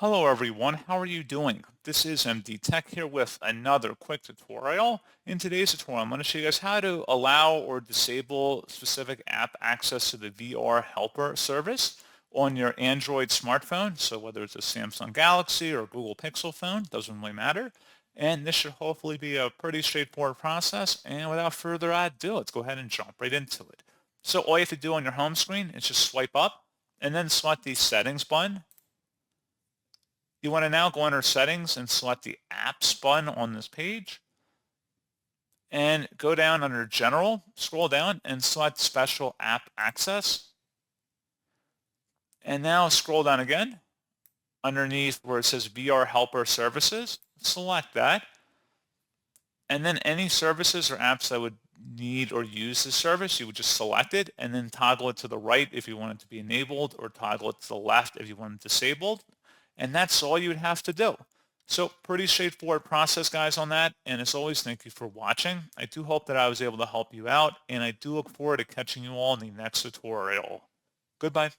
Hello everyone, how are you doing? This is MD Tech here with another quick tutorial. In today's tutorial, I'm going to show you guys how to allow or disable specific app access to the VR Helper service on your Android smartphone. So whether it's a Samsung Galaxy or Google Pixel phone, doesn't really matter. And this should hopefully be a pretty straightforward process. And without further ado, let's go ahead and jump right into it. So all you have to do on your home screen is just swipe up and then select the settings button. You want to now go under settings and select the apps button on this page and go down under general, scroll down and select special app access. And now scroll down again underneath where it says VR helper services, select that. And then any services or apps that would need or use this service, you would just select it and then toggle it to the right if you want it to be enabled or toggle it to the left if you want it disabled. And that's all you would have to do. So pretty straightforward process, guys, on that. And as always, thank you for watching. I do hope that I was able to help you out, and I do look forward to catching you all in the next tutorial. Goodbye.